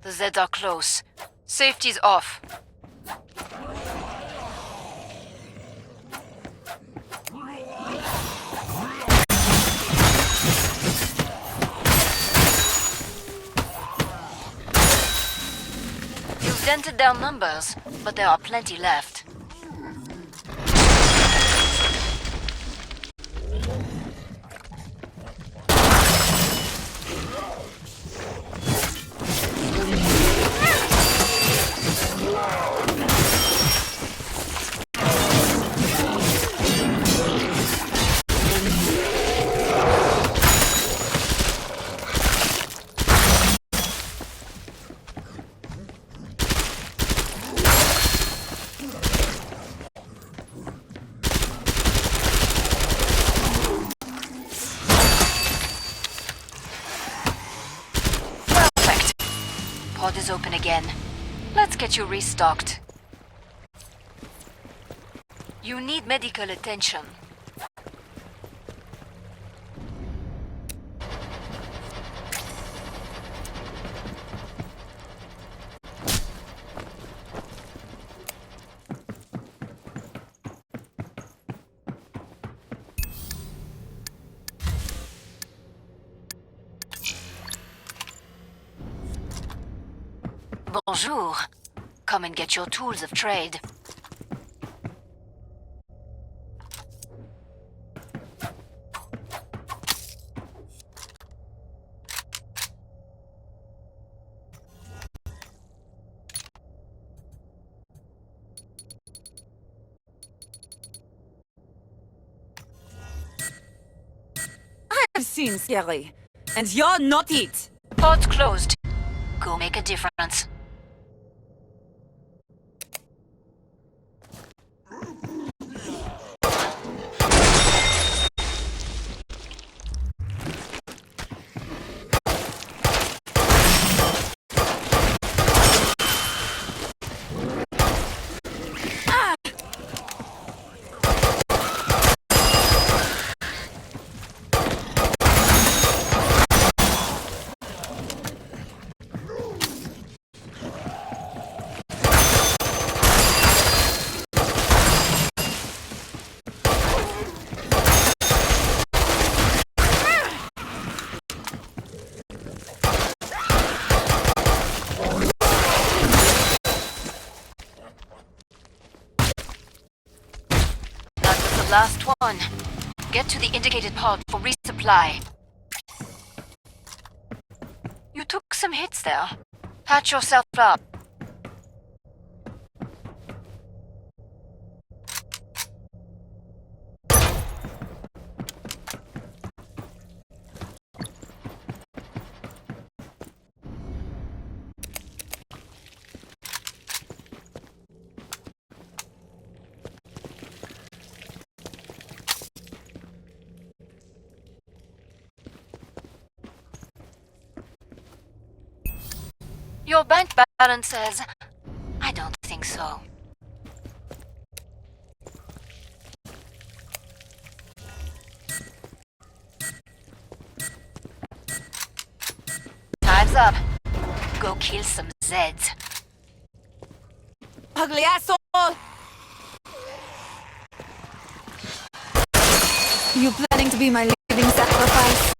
The Zeds are close. Safety's off. You've dented their numbers, but there are plenty left. Pod is open again. Let's get you restocked. You need medical attention. Bonjour. Come and get your tools of trade. I've seen scary, and you're not it. Pod's closed. Go make a difference. Last one. Get to the indicated pod for resupply. You took some hits there. Patch yourself up. Your bank balance says... I don't think so. Time's up. Go kill some Zeds. Ugly asshole! You planning to be my living sacrifice?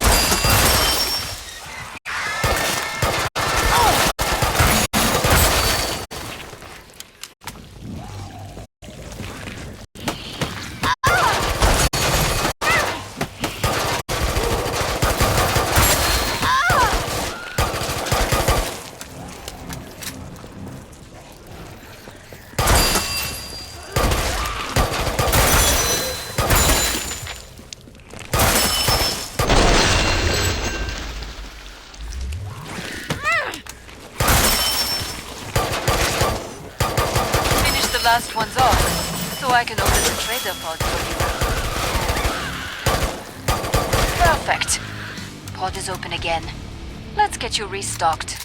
Last one's off, so I can open the trader pod for you. Perfect. Pod is open again. Let's get you restocked.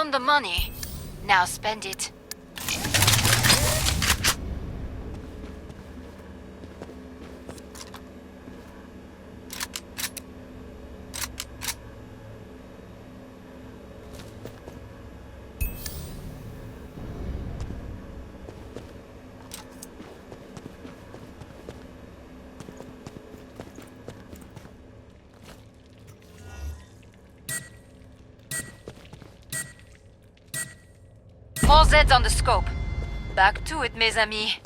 earned the money. Now spend it. More Zeds on the scope. Back to it, mes amis.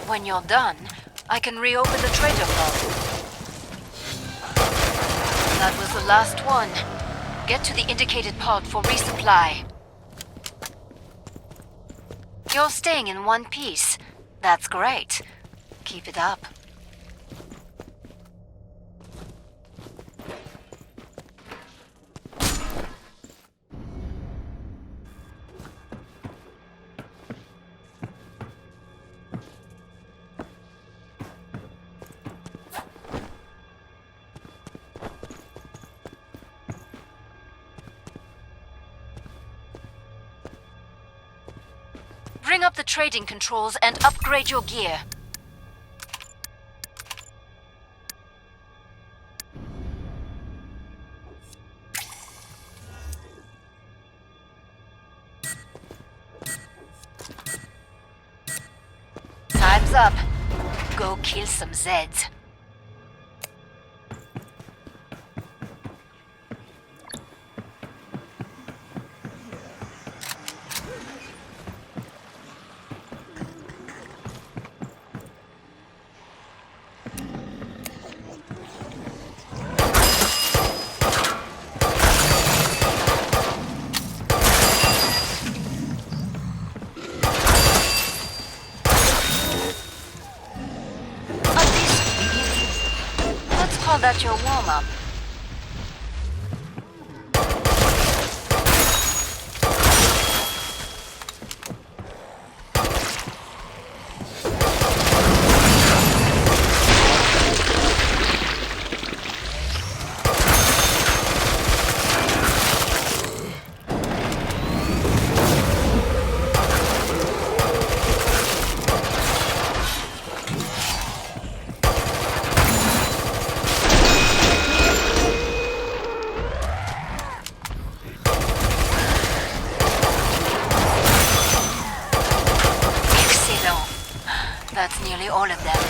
When you're done, I can reopen the trader pod. That was the last one. Get to the indicated pod for resupply. You're staying in one piece. That's great. Keep it up. Bring up the trading controls and upgrade your gear. Time's up. Go kill some Zeds. Call that your warm-up. That's nearly all of them.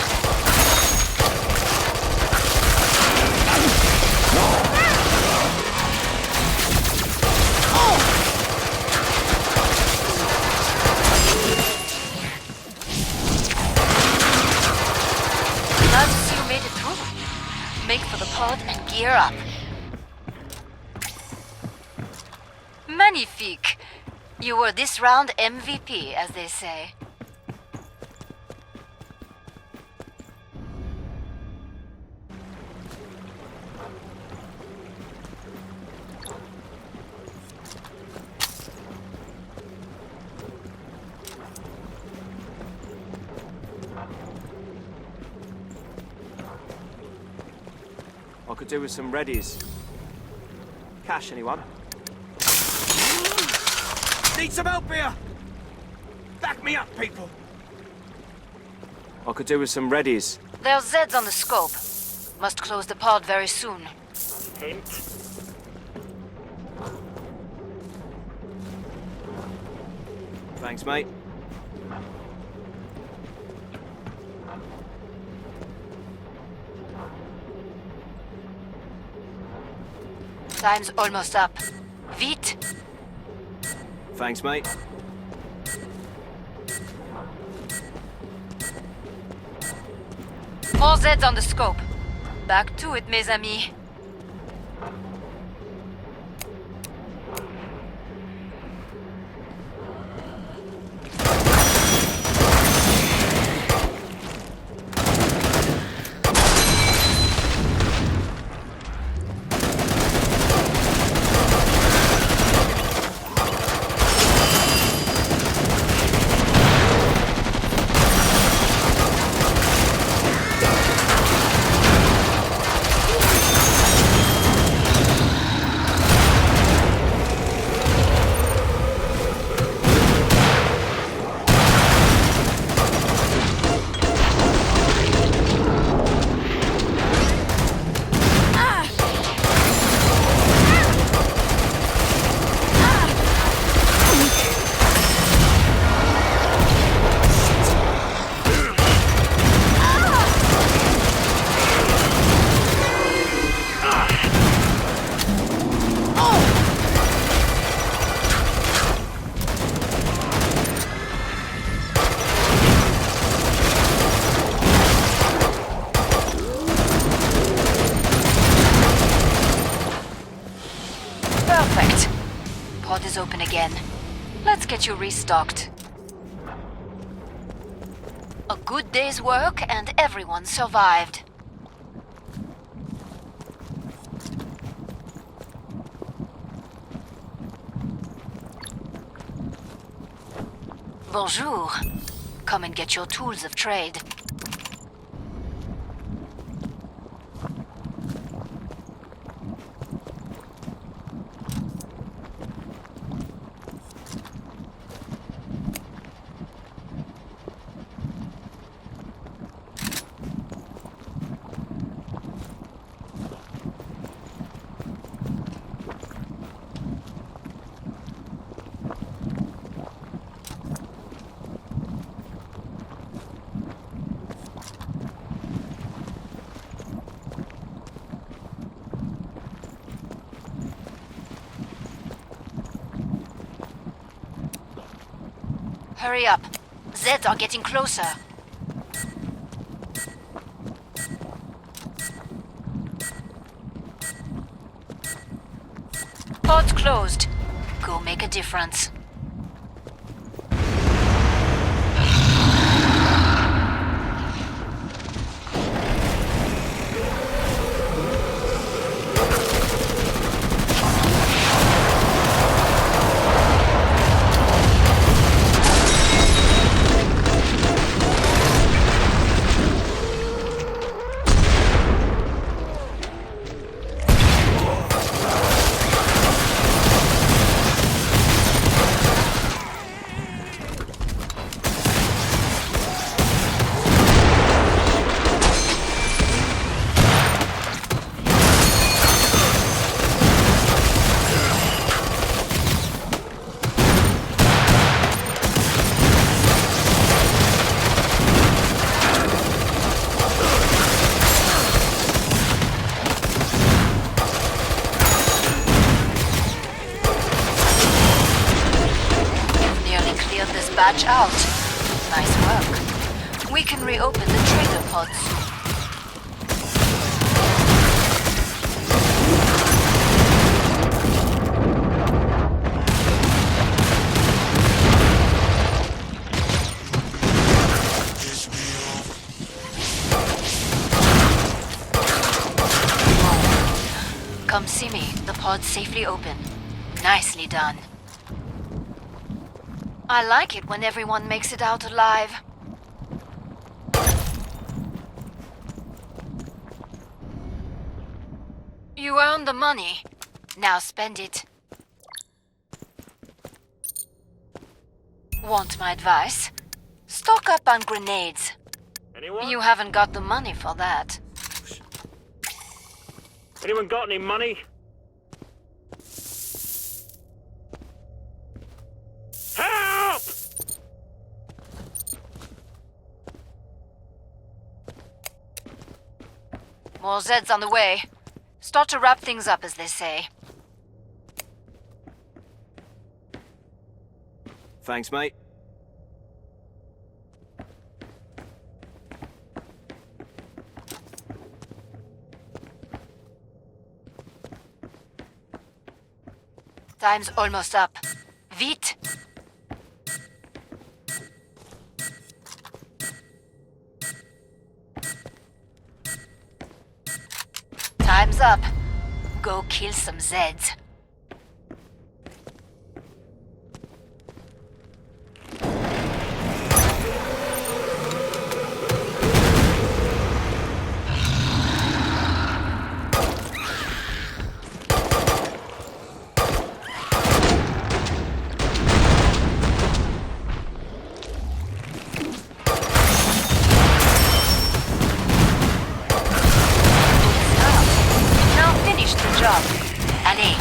Glad to see you made it through. Make for the pod and gear up. Magnifique! You were this round MVP, as they say. I could do with some readies. Cash, anyone? Need some help here! Back me up, people! I could do with some readies. There's Zeds on the scope. Must close the pod very soon. Hint. Thanks, mate. Time's almost up. Vite! Thanks, mate. More Zeds on the scope. Back to it, mes amis. Perfect. Pod is open again. Let's get you restocked. A good day's work and everyone survived. Bonjour. Come and get your tools of trade. Hurry up. Zeds are getting closer. Pod's closed. Go make a difference. Batch out. Nice work. We can reopen the trader pod soon. Come see me. The pod's safely open. Nicely done. I like it when everyone makes it out alive. You earned the money. Now spend it. Want my advice? Stock up on grenades. Anyone? You haven't got the money for that. Anyone got any money? Help! More Zeds on the way. Start to wrap things up, as they say. Thanks, mate. Time's almost up. Vite! Time's up. Go kill some Zeds. Now finish the job. Allez.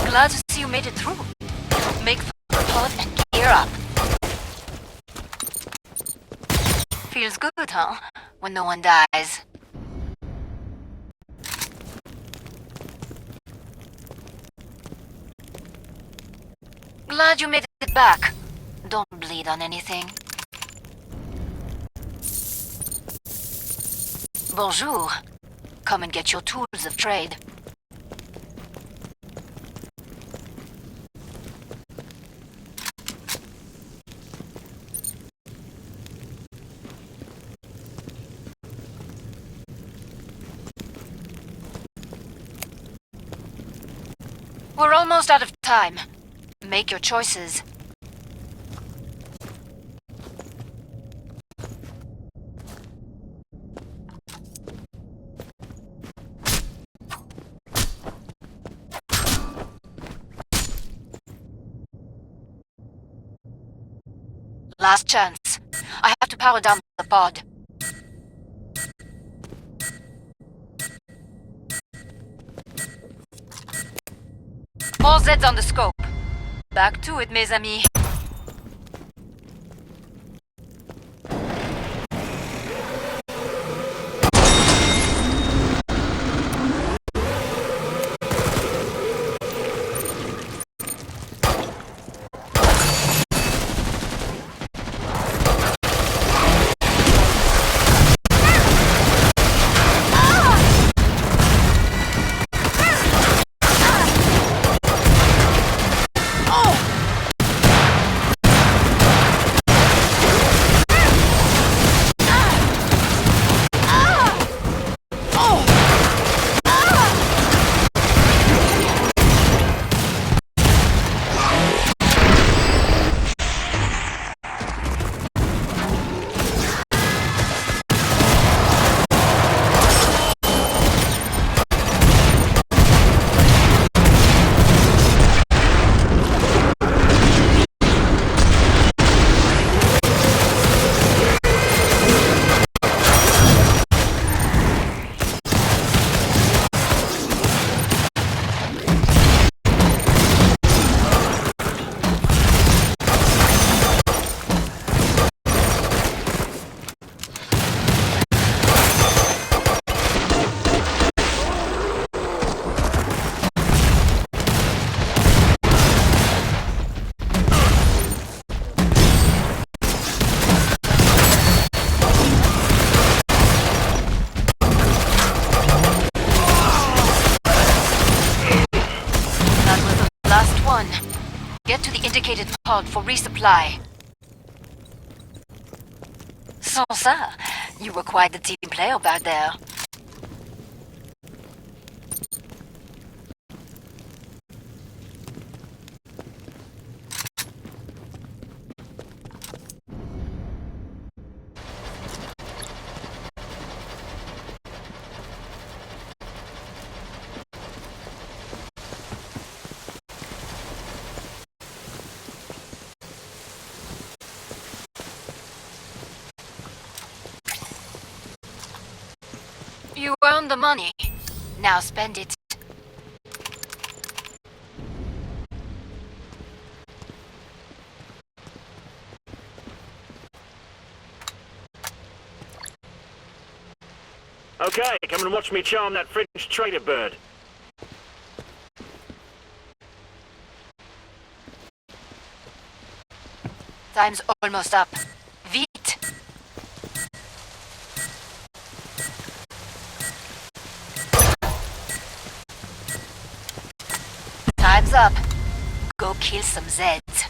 Glad to see you made it through. Make for the pod and gear up. Feels good, huh? When no one dies. Glad you made it back. Don't bleed on anything. Bonjour. Come and get your tools of trade. We're almost out of time. Make your choices. Last chance. I have to power down the pod. More Zeds on the scope. Back to it, mes amis. dedicated pod for resupply. Sans ça, you were quite the team player back there. You earned the money. Now spend it. Okay, come and watch me charm that French trader bird. Time's almost up. Vite! Time's up. Go kill some Zeds.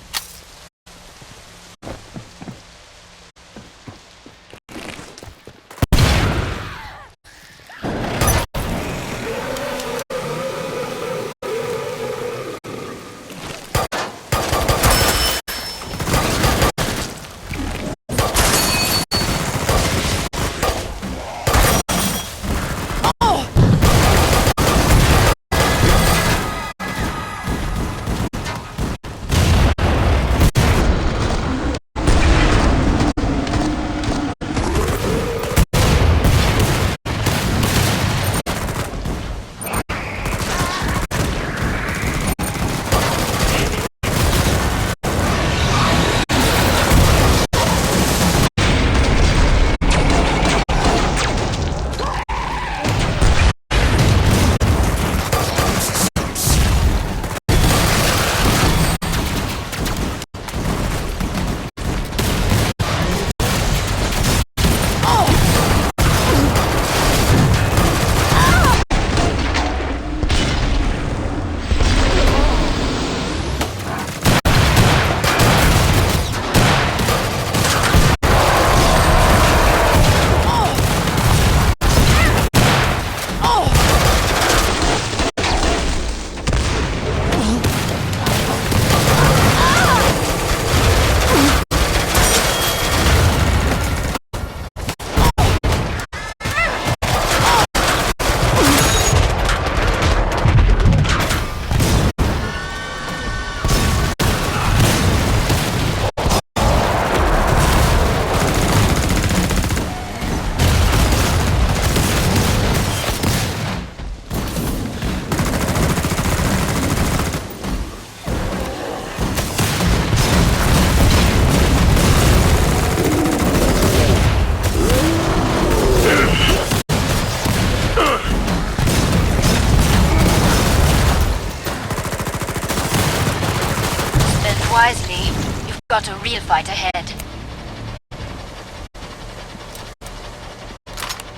Wisely, you've got a real fight ahead.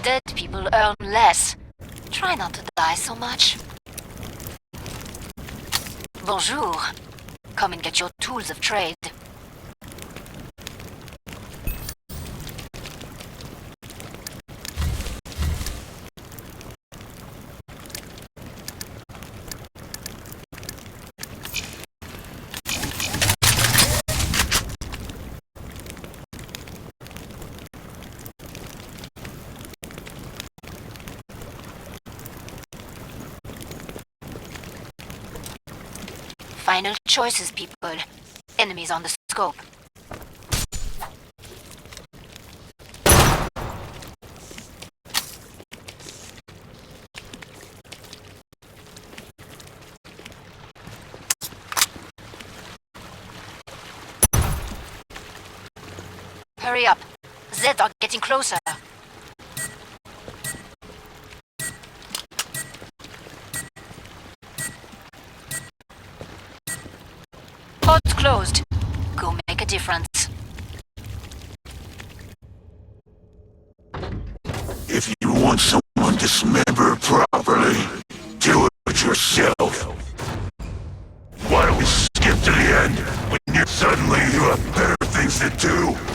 Dead people earn less. Try not to die so much. Bonjour. Come and get your tools of trade. Final choices, people. Enemies on the scope. Hurry up. Zeds are getting closer. Pod's closed. Go make a difference. If you want someone dismembered properly, do it yourself. Why don't we skip to the end? We Suddenly you have better things to do.